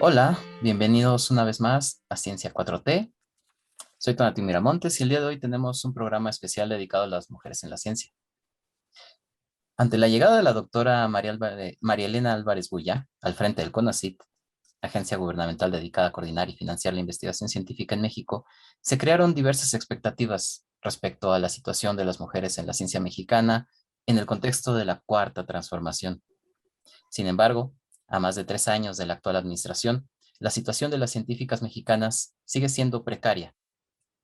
Hola, bienvenidos una vez más a Ciencia 4T. Soy Tonatiuh Miramontes y el día de hoy tenemos un programa especial dedicado a las mujeres en la ciencia. Ante la llegada de la doctora María Elena Álvarez Bulla al frente del CONACYT, agencia gubernamental dedicada a coordinar y financiar la investigación científica en México, se crearon diversas expectativas respecto a la situación de las mujeres en la ciencia mexicana en el contexto de la Cuarta Transformación. Sin embargo, a más de 3 años de la actual administración, la situación de las científicas mexicanas sigue siendo precaria,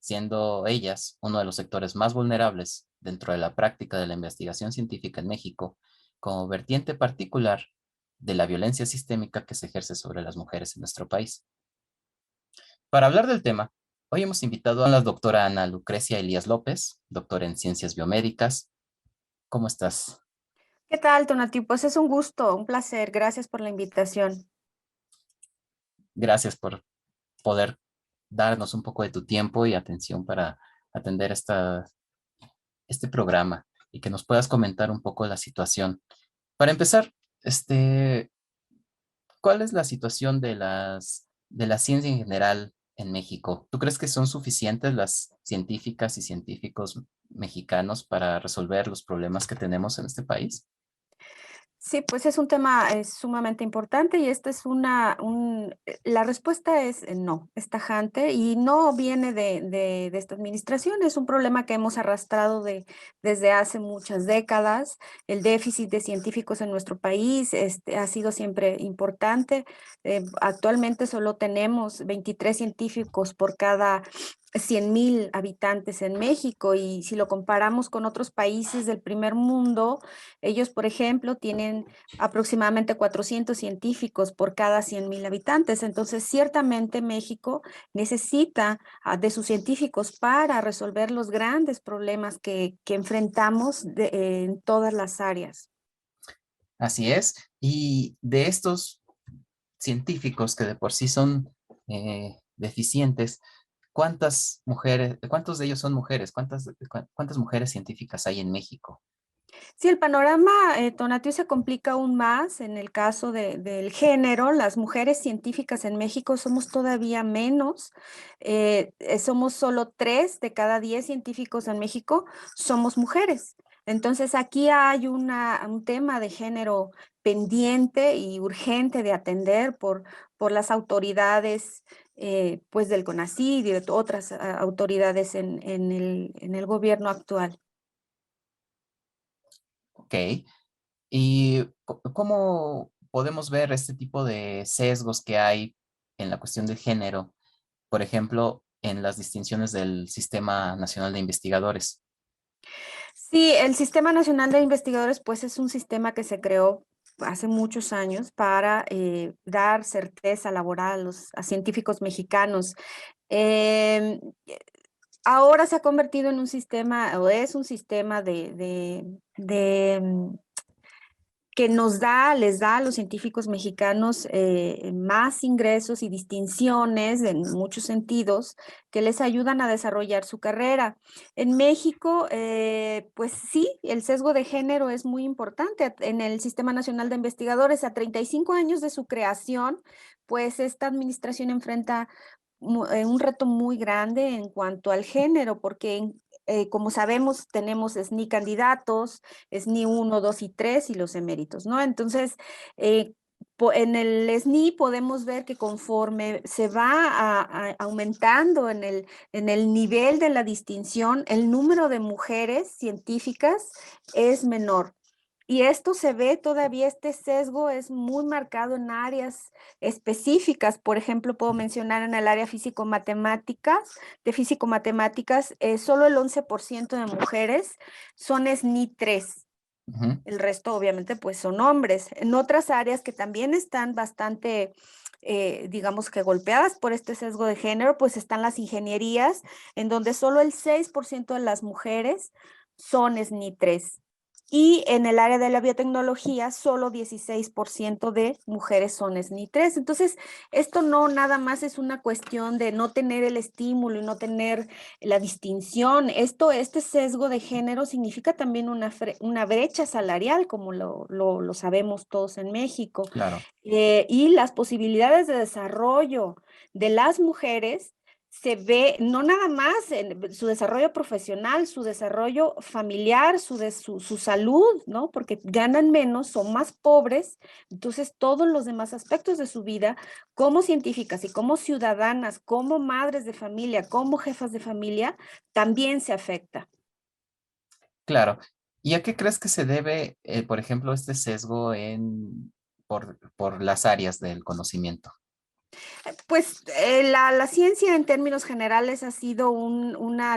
siendo ellas uno de los sectores más vulnerables dentro de la práctica de la investigación científica en México, como vertiente particular de la violencia sistémica que se ejerce sobre las mujeres en nuestro país. Para hablar del tema, hoy hemos invitado a la doctora Ana Lucrecia Elías López, doctora en Ciencias Biomédicas. ¿Cómo estás? ¿Qué tal, Tonatiuh? Pues es un gusto, un placer. Gracias por la invitación. Gracias por poder darnos un poco de tu tiempo y atención para atender este programa y que nos puedas comentar un poco la situación. Para empezar, este, ¿cuál es la situación de de la ciencia en general en México? ¿Tú crees que son suficientes las científicas y científicos mexicanos para resolver los problemas que tenemos en este país? Sí, pues es un tema sumamente importante y esta es la respuesta es no, es tajante y no viene de esta administración, es un problema que hemos arrastrado desde hace muchas décadas. El déficit de científicos en nuestro país ha sido siempre importante. Actualmente solo tenemos 23 científicos por cada 100,000 habitantes en México y si lo comparamos con otros países del primer mundo, ellos, por ejemplo, tienen aproximadamente 400 científicos por cada 100,000 habitantes. Entonces, ciertamente México necesita de sus científicos para resolver los grandes problemas que enfrentamos en todas las áreas. Así es. Y de estos científicos que de por sí son deficientes, cuántos de ellos son mujeres? ¿Cuántas mujeres científicas hay en México? Sí, el panorama, Tonatiuh, se complica aún más en el caso del género. Las mujeres científicas en México somos todavía menos. Somos solo 3 de cada 10 científicos en México somos mujeres. Entonces, aquí hay un tema de género pendiente y urgente de atender por las autoridades, pues, del CONACYT y de otras autoridades en el gobierno actual. Ok. ¿Y cómo podemos ver este tipo de sesgos que hay en la cuestión del género? Por ejemplo, en las distinciones del Sistema Nacional de Investigadores. Sí, el Sistema Nacional de Investigadores, pues es un sistema que se creó hace muchos años para dar certeza laboral a científicos mexicanos. Em, Ahora se ha convertido en un sistema, o es un sistema que les da a los científicos mexicanos más ingresos y distinciones en muchos sentidos que les ayudan a desarrollar su carrera. En México, pues sí, el sesgo de género es muy importante en el Sistema Nacional de Investigadores. A 35 años de su creación, pues esta administración enfrenta un reto muy grande en cuanto al género, porque como sabemos, tenemos SNI candidatos, SNI 1, 2 y 3 y los eméritos, ¿no? Entonces, eh, en el SNI podemos ver que conforme se va aumentando en el nivel de la distinción, el número de mujeres científicas es menor. Y esto se ve todavía, este sesgo es muy marcado en áreas específicas. Por ejemplo, puedo mencionar en el área físico-matemáticas, solo el 11% de mujeres son SNI 3. Ujú. El resto, obviamente, pues son hombres. En otras áreas que también están bastante, digamos que golpeadas por este sesgo de género, pues están las ingenierías, en donde solo el 6% de las mujeres son SNI 3. y en el área de la biotecnología solo 16% de mujeres son SNI 3. Entonces, esto no nada más es una cuestión de no tener el estímulo y no tener la distinción. Este sesgo de género significa también una brecha salarial, como lo sabemos todos en México. Claro, Y las posibilidades de desarrollo de las mujeres se ve no nada más en su desarrollo profesional, su desarrollo familiar, su salud, ¿no? Porque ganan menos, son más pobres, entonces todos los demás aspectos de su vida, como científicas y como ciudadanas, como madres de familia, como jefas de familia, también se afecta. claro. ¿Y a qué crees que se debe, por ejemplo, este sesgo por las áreas del conocimiento? Pues la ciencia en términos generales ha sido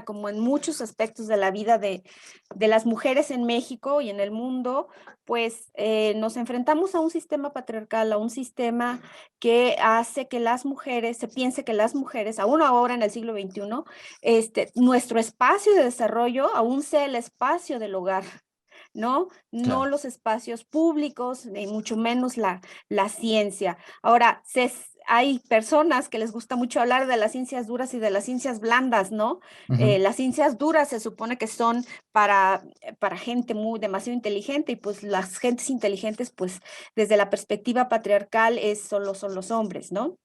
como en muchos aspectos de la vida de las mujeres en México y en el mundo, pues nos enfrentamos a un sistema patriarcal, a un sistema que hace que las mujeres, se piense que las mujeres, aún ahora en el siglo XXI, nuestro espacio de desarrollo aún sea el espacio del hogar. ¿No? No Claro. los espacios públicos, ni mucho menos la ciencia. Ahora, hay personas que les gusta mucho hablar de las ciencias duras y de las ciencias blandas, ¿no? Ujú. Las ciencias duras se supone que son para gente demasiado inteligente y pues las gentes inteligentes, pues desde la perspectiva patriarcal solo son los hombres, ¿no?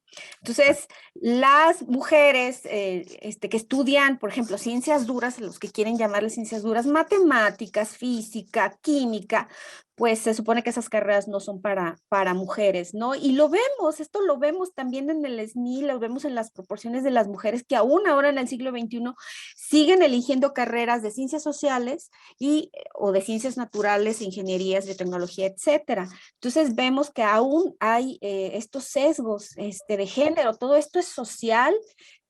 Entonces, las mujeres que estudian, por ejemplo, ciencias duras, los que quieren llamarle ciencias duras, matemáticas, física, química, pues se supone que esas carreras no son para mujeres, ¿no? Y esto lo vemos también en el SNI, lo vemos en las proporciones de las mujeres que aún ahora en el siglo XXI siguen eligiendo carreras de ciencias sociales o de ciencias naturales, ingenierías, de tecnología, etcétera. Entonces vemos que aún hay estos sesgos de género, todo esto es social.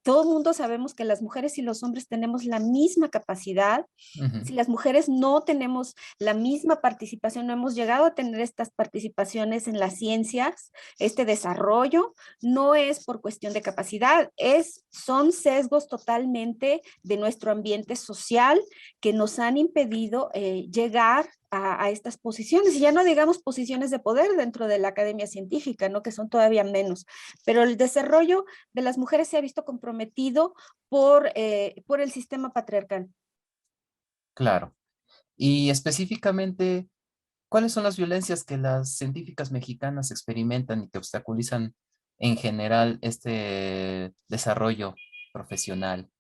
Todo el mundo sabemos que las mujeres y los hombres tenemos la misma capacidad. Ujú. Si las mujeres no tenemos la misma participación, no hemos llegado a tener estas participaciones en las ciencias, este desarrollo, no es por cuestión de capacidad, son sesgos totalmente de nuestro ambiente social que nos han impedido llegar a estas posiciones, y ya no digamos posiciones de poder dentro de la academia científica, ¿no? Que son todavía menos, pero el desarrollo de las mujeres se ha visto comprometido por el sistema patriarcal. Claro. Y específicamente, ¿cuáles son las violencias que las científicas mexicanas experimentan y que obstaculizan en general este desarrollo profesional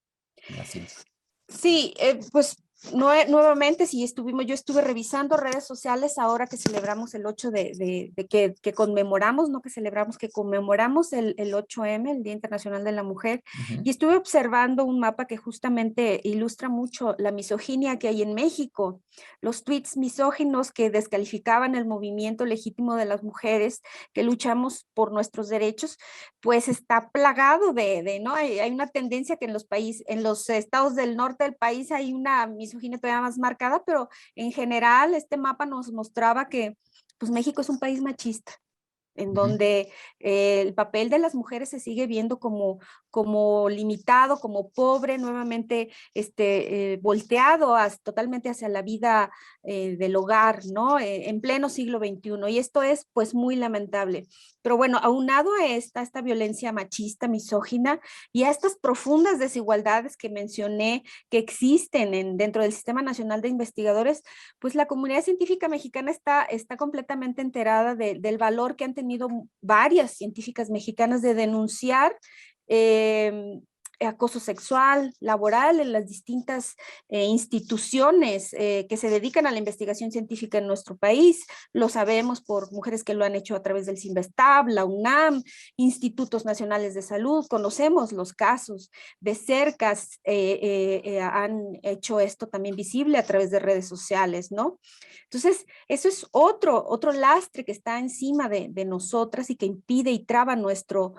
en la ciencia? Sí, pues nuevamente, yo estuve revisando redes sociales ahora que celebramos el 8 que conmemoramos, no que celebramos, que conmemoramos el 8M, el Día Internacional de la Mujer, Ujú. y estuve observando un mapa que justamente ilustra mucho la misoginia que hay en México, los tweets misóginos que descalificaban el movimiento legítimo de las mujeres que luchamos por nuestros derechos, pues está plagado ¿no? Hay una tendencia que en los estados del norte del país hay una misoginia todavía más marcada, pero en general este mapa nos mostraba que pues México es un país machista en Ujú. donde el papel de las mujeres se sigue viendo como limitado, como pobre, nuevamente volteado totalmente hacia la vida del hogar, ¿no? En pleno siglo XXI. Y esto es pues muy lamentable. Pero bueno, aunado a esta violencia machista, misógina y a estas profundas desigualdades que mencioné que existen dentro del Sistema Nacional de Investigadores, pues la comunidad científica mexicana está completamente enterada del valor que han tenido varias científicas mexicanas de denunciar acoso sexual, laboral en las distintas instituciones que se dedican a la investigación científica en nuestro país. Lo sabemos por mujeres que lo han hecho a través del CINVESTAB, la UNAM, institutos nacionales de salud. Conocemos los casos de cerca, han hecho esto también visible a través de redes sociales, ¿no? Entonces, eso es otro lastre que está encima de nosotras y que impide y traba nuestro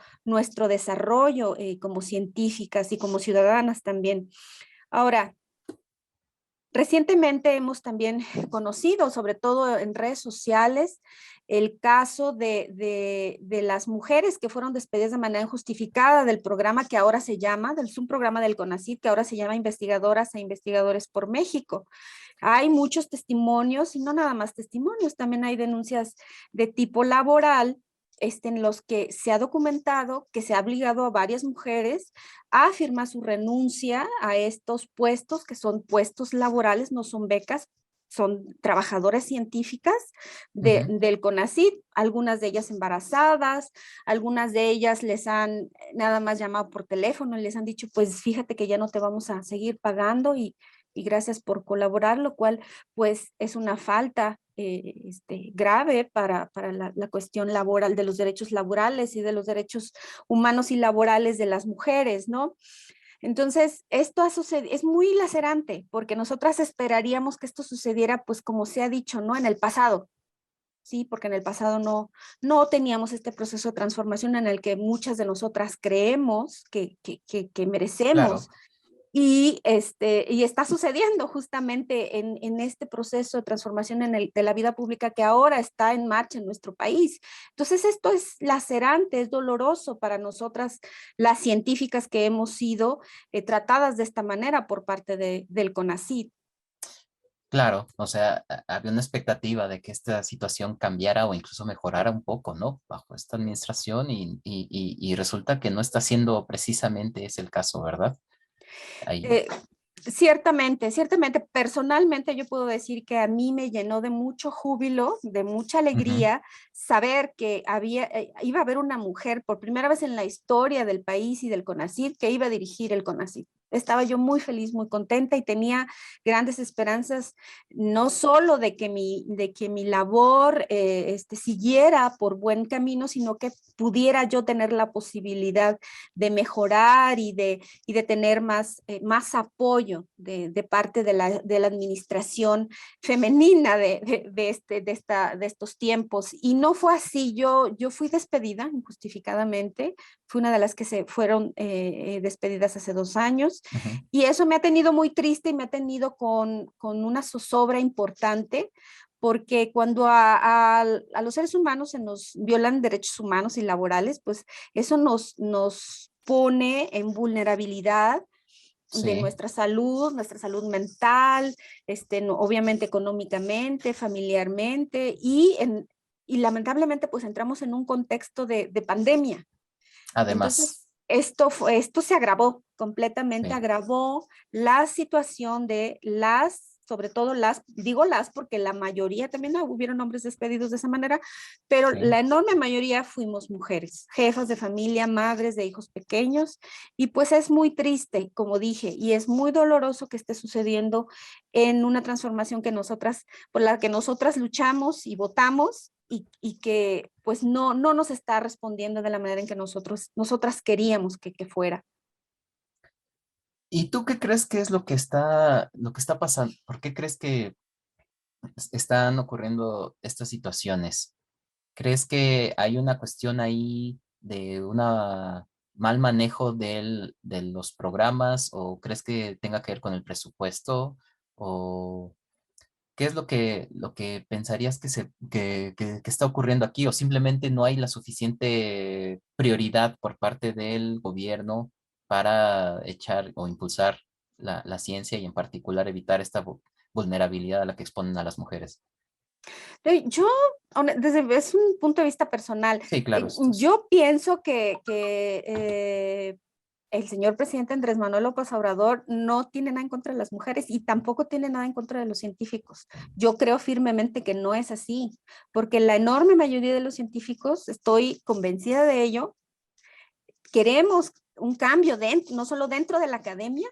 desarrollo como científicas y como ciudadanas también. Ahora, recientemente hemos también conocido, sobre todo en redes sociales, el caso de las mujeres que fueron despedidas de manera injustificada del programa que ahora se llama, un programa del CONACYT que ahora se llama Investigadoras e Investigadores por México. Hay muchos testimonios y no nada más testimonios, también hay denuncias de tipo laboral en los que se ha documentado que se ha obligado a varias mujeres a firmar su renuncia a estos puestos, que son puestos laborales, no son becas, son trabajadoras científicas Ujú. del CONACYT, algunas de ellas embarazadas, algunas de ellas les han nada más llamado por teléfono y les han dicho, pues fíjate que ya no te vamos a seguir pagando y gracias por colaborar, lo cual pues es una falta grave para la cuestión laboral, de los derechos laborales y de los derechos humanos y laborales de las mujeres, ¿no? Entonces, esto ha sucedido, es muy lacerante, porque nosotras esperaríamos que esto sucediera, pues como se ha dicho, ¿no? En el pasado, sí, porque en el pasado no teníamos este proceso de transformación en el que muchas de nosotras creemos que Claro. merecemos y está sucediendo justamente en este proceso de transformación de la vida pública que ahora está en marcha en nuestro país. Entonces, esto es lacerante, es doloroso para nosotras, las científicas que hemos sido tratadas de esta manera por parte del CONACYT. Claro, o sea, había una expectativa de que esta situación cambiara o incluso mejorara un poco, ¿no? Bajo esta administración y resulta que no está siendo precisamente ese el caso, ¿verdad? Ahí, Eh, Ciertamente, ciertamente, personalmente yo puedo decir que a mí me llenó de mucho júbilo, de mucha ujú, alegría saber que iba a haber una mujer por primera vez en la historia del país y del CONACYT que iba a dirigir el CONACYT. Estaba yo muy feliz, muy contenta y tenía grandes esperanzas, no solo de que mi labor siguiera por buen camino, sino que pudiera yo tener la posibilidad de mejorar y de tener más apoyo de parte de la administración femenina de estos tiempos. Y no fue así, yo fui despedida injustificadamente, fui una de las que se fueron despedidas hace 2 años, ujú. y eso me ha tenido muy triste y me ha tenido con una zozobra importante, porque cuando a los seres humanos se nos violan derechos humanos y laborales, pues eso nos pone en vulnerabilidad de Sí, nuestra salud mental, obviamente económicamente, familiarmente, y lamentablemente pues entramos en un contexto de pandemia. además, Entonces, esto se agravó, completamente sí, agravó la situación de sobre todo digo las porque la mayoría, también hubieron hombres despedidos de esa manera, pero sí. la enorme mayoría fuimos mujeres, jefas de familia, madres de hijos pequeños, y pues es muy triste, como dije, y es muy doloroso que esté sucediendo en una transformación por la que nosotras luchamos y votamos, y que pues no nos está respondiendo de la manera en que nosotras queríamos que fuera. ¿Y tú qué crees que es lo que está pasando? ¿Por qué crees que están ocurriendo estas situaciones? ¿Crees que hay una cuestión ahí de un mal manejo de los programas o crees que tenga que ver con el presupuesto o qué es lo que pensarías que está ocurriendo aquí o simplemente no hay la suficiente prioridad por parte del gobierno para echar o impulsar la ciencia y en particular evitar esta vulnerabilidad a la que exponen a las mujeres? Yo, es un punto de vista personal, Sí, claro, esto es. yo pienso que el señor presidente Andrés Manuel López Obrador no tiene nada en contra de las mujeres y tampoco tiene nada en contra de los científicos. Yo creo firmemente que no es así, porque la enorme mayoría de los científicos, estoy convencida de ello, queremos un cambio no solo dentro de la academia,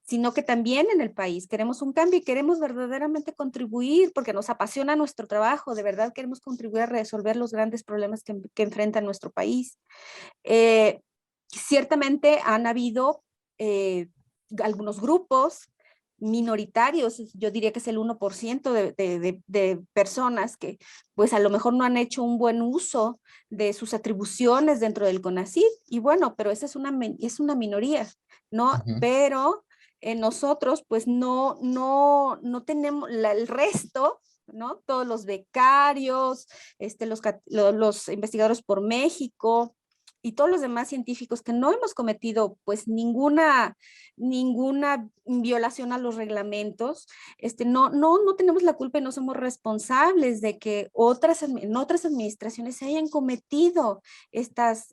sino que también en el país queremos un cambio y queremos verdaderamente contribuir porque nos apasiona nuestro trabajo, de verdad queremos contribuir a resolver los grandes problemas que enfrenta nuestro país. Ciertamente han habido algunos grupos minoritarios, yo diría que es el 1% de personas que pues a lo mejor no han hecho un buen uso de sus atribuciones dentro del CONACYT, y bueno, pero esa es una minoría, ¿no? Ujú, Pero nosotros pues no tenemos el resto, ¿no? Todos los becarios, los investigadores por México, y todos los demás científicos que no hemos cometido pues ninguna violación a los reglamentos, no tenemos la culpa y no somos responsables de que en otras administraciones se hayan cometido estas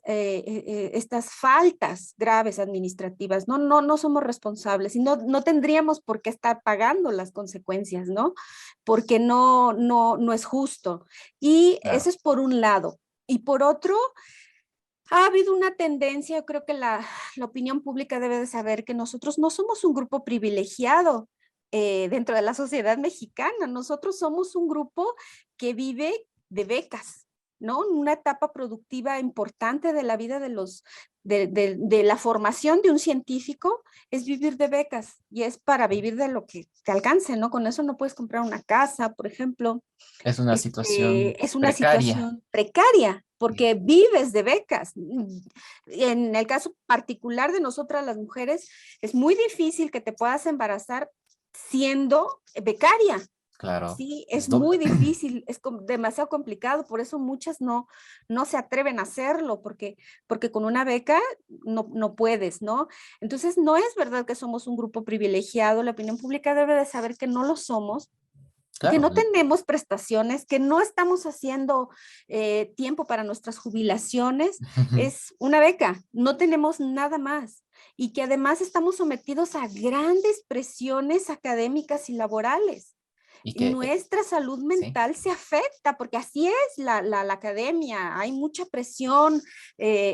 faltas graves administrativas. No somos responsables y no tendríamos por qué estar pagando las consecuencias, ¿no? Porque no es justo. Y eso Claro, es por un lado. Y por otro, ha habido una tendencia, yo creo que la opinión pública debe de saber que nosotros no somos un grupo privilegiado dentro de la sociedad mexicana. Nosotros somos un grupo que vive de becas, ¿no? Una etapa productiva importante de la vida de la formación de un científico es vivir de becas y es para vivir de lo que te alcance, ¿no? Con eso no puedes comprar una casa, por ejemplo. es una situación Es una precaria. situación precaria Sí. porque vives de becas. En el caso particular de nosotras las mujeres, es muy difícil que te puedas embarazar siendo becaria. Claro, Sí, es es muy doble. difícil, demasiado complicado, por eso muchas no se atreven a hacerlo, porque con una beca no puedes, ¿no? Entonces, no es verdad que somos un grupo privilegiado, la opinión pública debe de saber que no lo somos, que Claro, no tenemos prestaciones, que no estamos haciendo tiempo para nuestras jubilaciones, es una beca, no tenemos nada más. Y que además estamos sometidos a grandes presiones académicas y laborales. y que, Nuestra salud sí, mental se afecta, porque así es la academia, hay mucha presión,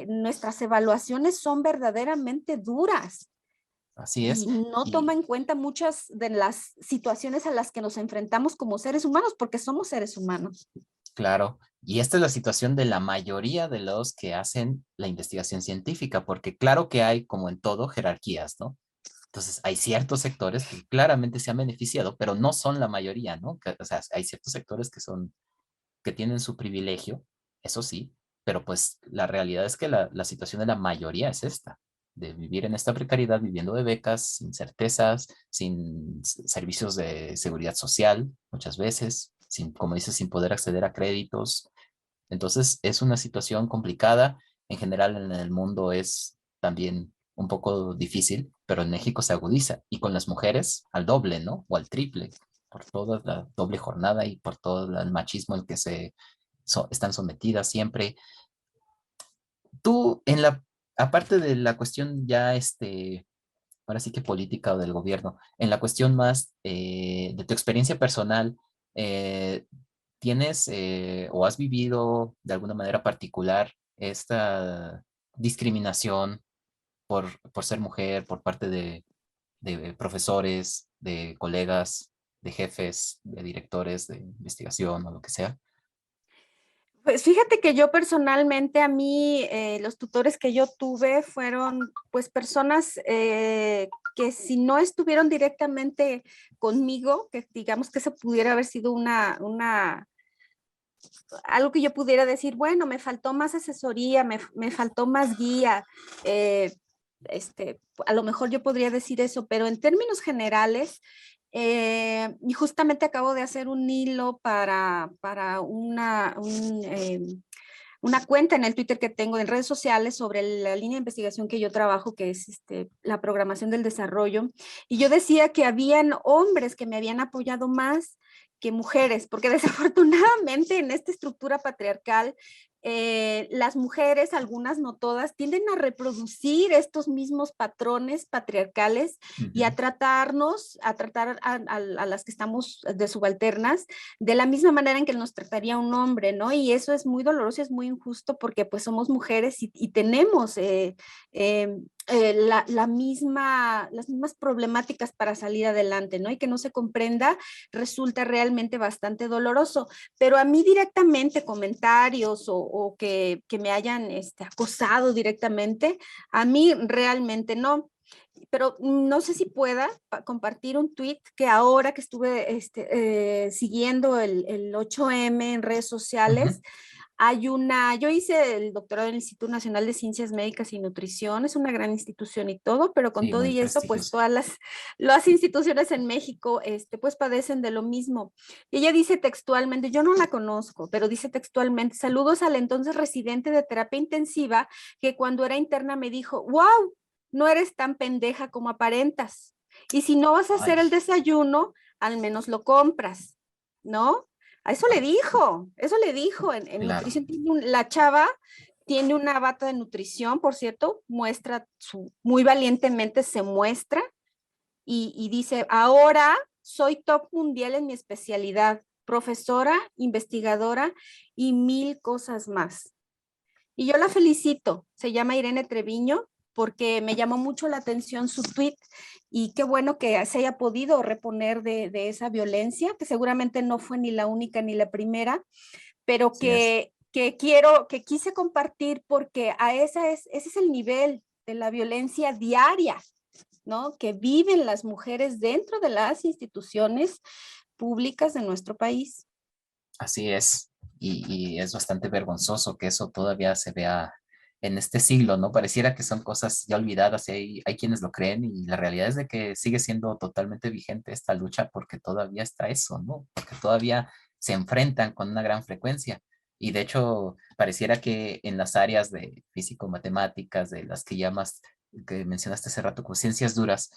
nuestras evaluaciones son verdaderamente duras así es. y no toma Y en cuenta muchas de las situaciones a las que nos enfrentamos como seres humanos, porque somos seres humanos. claro, y esta es la situación de la mayoría de los que hacen la investigación científica, porque claro que hay, como en todo, jerarquías, ¿no? Entonces, hay ciertos sectores que claramente se han beneficiado, pero no son la mayoría, ¿no? O sea, hay ciertos sectores que tienen su privilegio, eso sí, pero pues la realidad es que la situación de la mayoría es esta, de vivir en esta precariedad, viviendo de becas, sin certezas, sin servicios de seguridad social, muchas veces, sin, como dices, sin poder acceder a créditos. Entonces, es una situación complicada. En general, en el mundo es también un poco difícil, pero en México se agudiza y con las mujeres al doble, ¿no? O al triple, por toda la doble jornada y por todo el machismo al que están sometidas siempre. Tú, aparte de la cuestión ya, ahora sí que política o del gobierno, en la cuestión más de tu experiencia personal, eh, ¿tienes o has vivido de alguna manera particular esta discriminación por ser mujer por parte de profesores, de colegas, de jefes, de directores de investigación o lo que sea? Pues fíjate que yo personalmente, a mí, los tutores que yo tuve fueron pues personas que si no estuvieron directamente conmigo, que digamos que eso pudiera haber sido algo que yo pudiera decir, bueno, me faltó más asesoría, me faltó más guía, eh, a lo mejor yo podría decir eso, pero en términos generales, y justamente acabo de hacer un hilo para una cuenta en el Twitter que tengo en redes sociales sobre la línea de investigación que yo trabajo, que es la programación del desarrollo. Y yo decía que habían hombres que me habían apoyado más que mujeres, porque desafortunadamente en esta estructura patriarcal, las mujeres, algunas no todas, tienden a reproducir estos mismos patrones patriarcales y Ujú. a tratar a las que estamos de subalternas de la misma manera en que nos trataría un hombre, ¿no? Y eso es muy doloroso, es muy injusto porque pues somos mujeres y tenemos las mismas problemáticas para salir adelante, ¿no? Y que no se comprenda resulta realmente bastante doloroso. Pero a mí directamente comentarios o que me hayan acosado directamente, a mí realmente no. Pero no sé si pueda compartir un tweet que ahora que estuve siguiendo el 8M en redes Ujú. sociales, yo hice el doctorado en el Instituto Nacional de Ciencias Médicas y Nutrición, es una gran institución y todo, pero con Sí, todo muy y eso, pues prestigioso. todas las instituciones en México, pues padecen de lo mismo. Y ella dice textualmente, yo no la conozco, pero dice textualmente, saludos al entonces residente de terapia intensiva que cuando era interna me dijo, wow, no eres tan pendeja como aparentas. Y si no vas a Ay, hacer el desayuno, al menos lo compras, ¿no? A eso le dijo en claro. nutrición. La chava tiene una bata de nutrición, por cierto, muy valientemente se muestra y dice, ahora soy top mundial en mi especialidad, profesora, investigadora y mil cosas más. Y yo la felicito, se llama Irene Treviño, porque me llamó mucho la atención su tweet y qué bueno que se haya podido reponer de esa violencia, que seguramente no fue ni la única ni la primera, pero Así es. que quise compartir porque ese es el nivel de la violencia diaria, ¿no? Que viven las mujeres dentro de las instituciones públicas de nuestro país. Así es. Y es bastante vergonzoso que eso todavía se vea en este siglo, ¿no? Pareciera que son cosas ya olvidadas y hay quienes lo creen y la realidad es de que sigue siendo totalmente vigente esta lucha porque todavía está eso, ¿no? Porque todavía se enfrentan con una gran frecuencia. Y de hecho, pareciera que en las áreas de físico-matemáticas, de las que llamas, que mencionaste hace rato, con ciencias duras,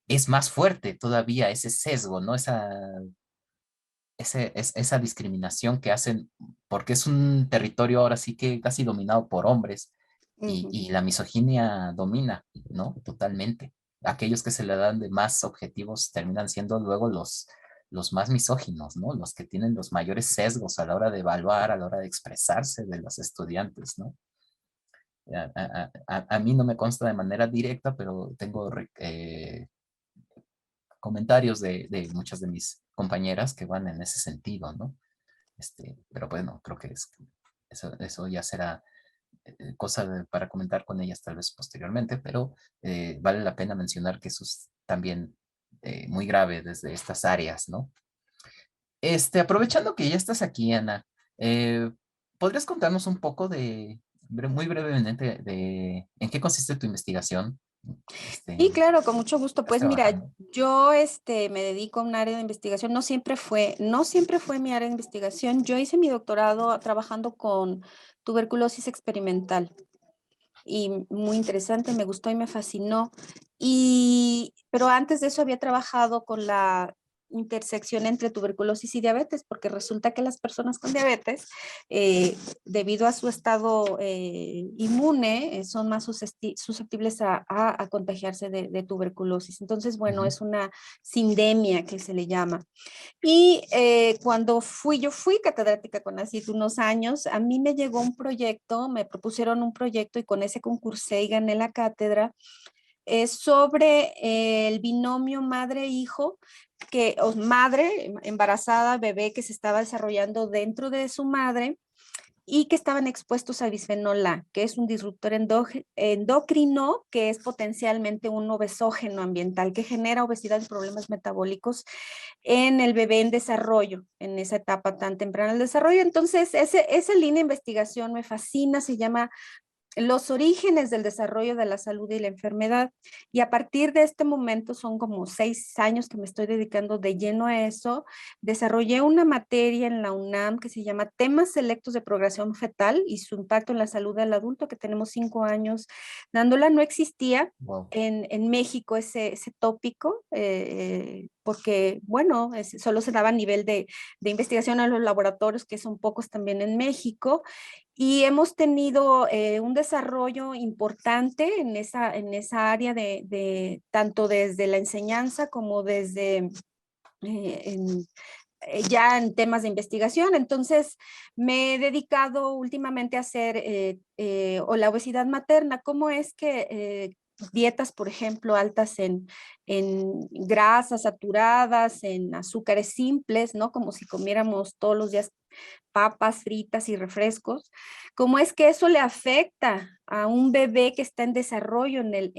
es más fuerte todavía ese sesgo, ¿no? Esa discriminación que hacen, porque es un territorio ahora sí que casi dominado por hombres Ujú. y la misoginia domina, ¿no? Totalmente. Aquellos que se le dan de más objetivos terminan siendo luego los más misóginos, ¿no? Los que tienen los mayores sesgos a la hora de evaluar, a la hora de expresarse de los estudiantes, ¿no? A mí no me consta de manera directa, pero tengo comentarios de muchas de mis compañeras que van en ese sentido, ¿no? Pero bueno, creo que eso ya será para comentar con ellas tal vez posteriormente, pero vale la pena mencionar que eso es también muy grave desde estas áreas, ¿no? Aprovechando que ya estás aquí, Ana, eh, ¿podrías contarnos un poco muy brevemente, de en qué consiste tu investigación? Sí, Este, claro, con mucho gusto. ¿Estás Pues mira, trabajando? yo me dedico a un área de investigación, no siempre fue mi área de investigación. Yo hice mi doctorado trabajando con tuberculosis experimental y muy interesante, me gustó y me fascinó. Pero antes de eso había trabajado con la intersección entre tuberculosis y diabetes, porque resulta que las personas con diabetes, debido a su estado inmune, son más susceptibles a contagiarse de tuberculosis. Entonces, bueno, Ujú. es una sindemia que se le llama. Y cuando yo fui catedrática con ACID unos años, a mí me llegó un proyecto, me propusieron un proyecto y con ese concursé y gané la cátedra sobre el binomio madre-hijo, o madre embarazada, bebé que se estaba desarrollando dentro de su madre y que estaban expuestos a bisfenol A, que es un disruptor endocrino, que es potencialmente un obesógeno ambiental, que genera obesidad y problemas metabólicos en el bebé en desarrollo, en esa etapa tan temprana del desarrollo. Entonces, esa línea de investigación me fascina, se llama los orígenes del desarrollo de la salud y la enfermedad. Y a partir de este momento, son como 6 años que me estoy dedicando de lleno a eso, desarrollé una materia en la UNAM que se llama Temas Selectos de Progresión Fetal y su impacto en la salud del adulto, que tenemos 5 años dándola. No existía Wow. en México ese tópico, porque, bueno, solo se daba a nivel de investigación en los laboratorios, que son pocos también en México, y hemos tenido un desarrollo importante en esa área tanto desde la enseñanza como desde ya en temas de investigación. Entonces, me he dedicado últimamente a hacer o la obesidad materna. ¿Cómo es que dietas, por ejemplo, altas en grasas saturadas, en azúcares simples, ¿no? Como si comiéramos todos los días papas fritas y refrescos, cómo es que eso le afecta a un bebé que está en desarrollo en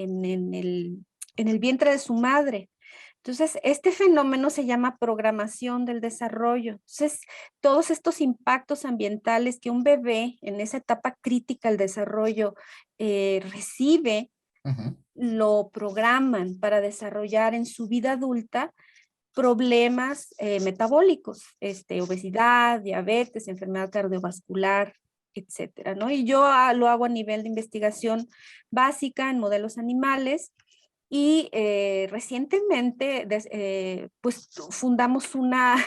el vientre de su madre? Entonces, este fenómeno se llama programación del desarrollo. Entonces, todos estos impactos ambientales que un bebé en esa etapa crítica del desarrollo recibe, Ujú. lo programan para desarrollar en su vida adulta problemas metabólicos, obesidad, diabetes, enfermedad cardiovascular, etcétera, ¿no? Y yo lo hago a nivel de investigación básica en modelos animales y recientemente pues fundamos una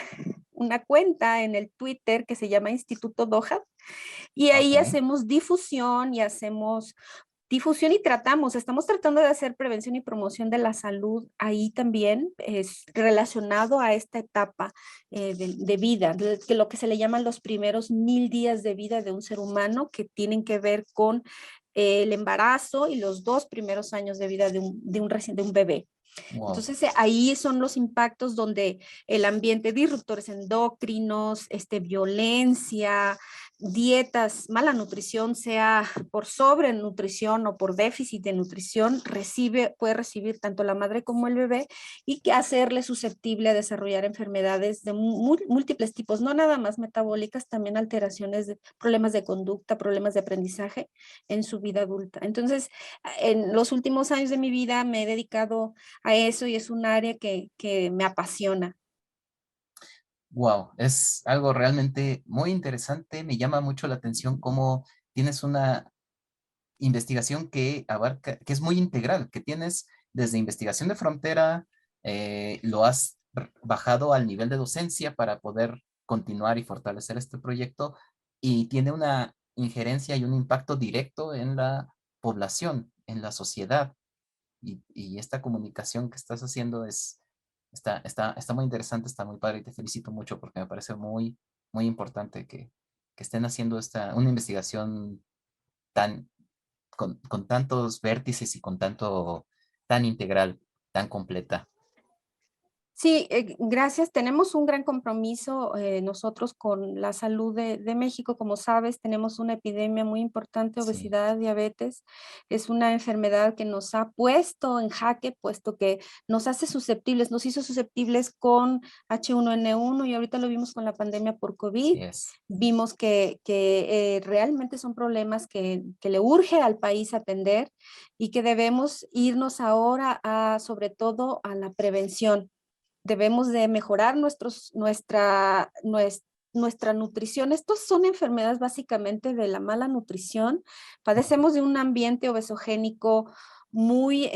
cuenta en el Twitter que se llama Instituto Doha y ahí Ok. hacemos difusión y hacemos difusión y estamos tratando de hacer prevención y promoción de la salud ahí también, es relacionado a esta etapa de vida, que lo que se le llaman los primeros 1000 días de vida de un ser humano, que tienen que ver con el embarazo y los 2 primeros años de vida de un bebé. Wow. Entonces, ahí son los impactos donde el ambiente, disruptores endocrinos, violencia, dietas, mala nutrición, sea por sobrenutrición o por déficit de nutrición, puede recibir tanto la madre como el bebé y que hacerle susceptible a desarrollar enfermedades de múltiples tipos, no nada más metabólicas, también alteraciones, problemas de conducta, problemas de aprendizaje en su vida adulta. Entonces, en los últimos años de mi vida me he dedicado a eso y es un área que me apasiona. Wow, es algo realmente muy interesante. Me llama mucho la atención cómo tienes una investigación que abarca, que es muy integral, que tienes desde investigación de frontera, lo has bajado al nivel de docencia para poder continuar y fortalecer este proyecto y tiene una injerencia y un impacto directo en la población, en la sociedad. Y esta comunicación que estás haciendo está muy interesante, está muy padre y te felicito mucho porque me parece muy, muy importante que estén haciendo una investigación tan, con tantos vértices y con tan integral, tan completa. Sí, gracias. Tenemos un gran compromiso nosotros con la salud de México. Como sabes, tenemos una epidemia muy importante, Sí, obesidad, diabetes. Es una enfermedad que nos ha puesto en jaque, puesto que nos hace susceptibles, nos hizo susceptibles con H1N1 y ahorita lo vimos con la pandemia por COVID. así es. Vimos que realmente son problemas que le urge al país atender y que debemos irnos ahora sobre todo a la prevención. Debemos de mejorar nuestra nutrición. Estas son enfermedades básicamente de la mala nutrición. Padecemos de un ambiente obesogénico muy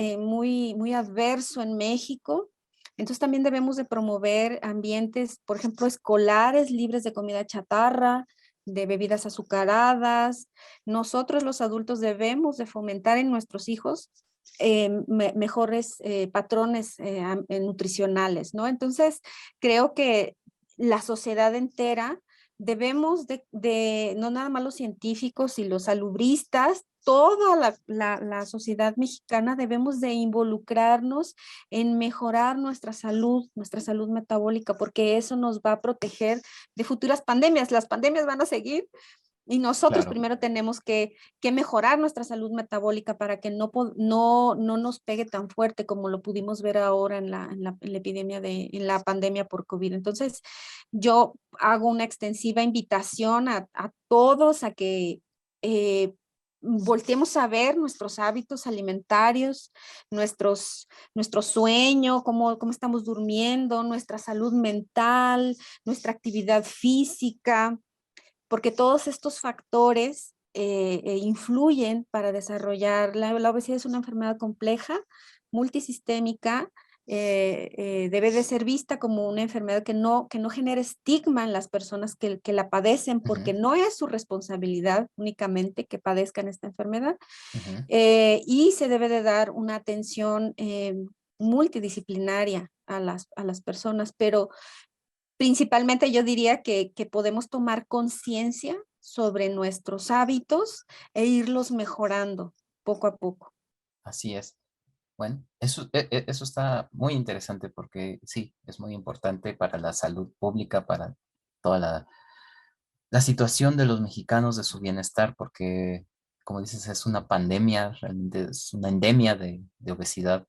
adverso en México. Entonces también debemos de promover ambientes, por ejemplo, escolares libres de comida chatarra, de bebidas azucaradas. Nosotros los adultos debemos de fomentar en nuestros hijos mejores patrones nutricionales, ¿no? Entonces, creo que la sociedad entera debemos no nada más los científicos y los salubristas, toda la sociedad mexicana debemos de involucrarnos en mejorar nuestra salud metabólica, porque eso nos va a proteger de futuras pandemias. Las pandemias van a seguir, y nosotros Claro, primero tenemos que mejorar nuestra salud metabólica para que no nos pegue tan fuerte como lo pudimos ver ahora en la epidemia en la pandemia por COVID. Entonces, yo hago una extensiva invitación a todos a que volteemos a ver nuestros hábitos alimentarios, nuestro sueño, cómo estamos durmiendo, nuestra salud mental, nuestra actividad física, porque todos estos factores influyen para desarrollar. La obesidad es una enfermedad compleja, multisistémica, debe de ser vista como una enfermedad que no genera estigma en las personas que la padecen, porque ujú, no es su responsabilidad únicamente que padezcan esta enfermedad, ujú. y se debe de dar una atención multidisciplinaria a las personas, pero principalmente yo diría que podemos tomar conciencia sobre nuestros hábitos e irlos mejorando poco a poco. Así es. Bueno, eso está muy interesante porque sí, es muy importante para la salud pública, para toda la situación de los mexicanos, de su bienestar, porque, como dices, es una pandemia, realmente es una endemia de obesidad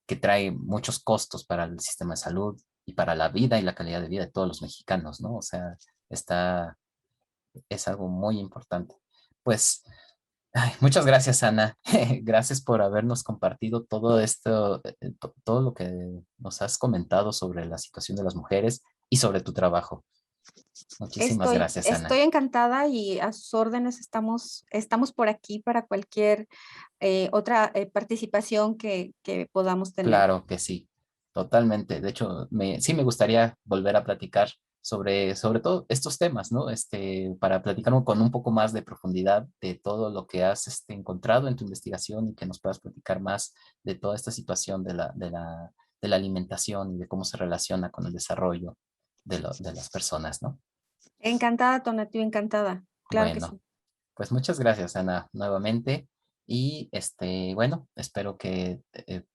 que trae muchos costos para el sistema de salud y para la vida y la calidad de vida de todos los mexicanos, ¿no? O sea, está, es algo muy importante. Pues, ay, muchas gracias, Ana. Gracias por habernos compartido todo esto, todo lo que nos has comentado sobre la situación de las mujeres y sobre tu trabajo. Muchísimas gracias, Estoy Ana. encantada y a sus órdenes estamos por aquí para cualquier otra participación que podamos tener. Claro que sí, totalmente. De hecho, sí me gustaría volver a platicar sobre todo estos temas, ¿no? Para platicar con un poco más de profundidad de todo lo que has encontrado en tu investigación y que nos puedas platicar más de toda esta situación de la alimentación y de cómo se relaciona con el desarrollo de las personas, ¿no? Encantada, Tonatiuh, encantada. Claro que Bueno, sí. pues muchas gracias, Ana, nuevamente. Y bueno, espero que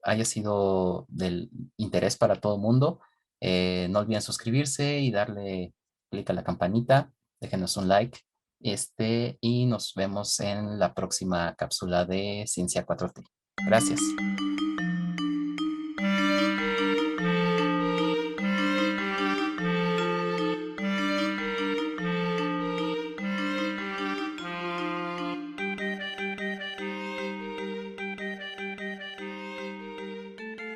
haya sido del interés para todo el mundo. No olviden suscribirse y darle clic a la campanita. Déjenos un like. Y nos vemos en la próxima cápsula de Ciencia 4T. Gracias.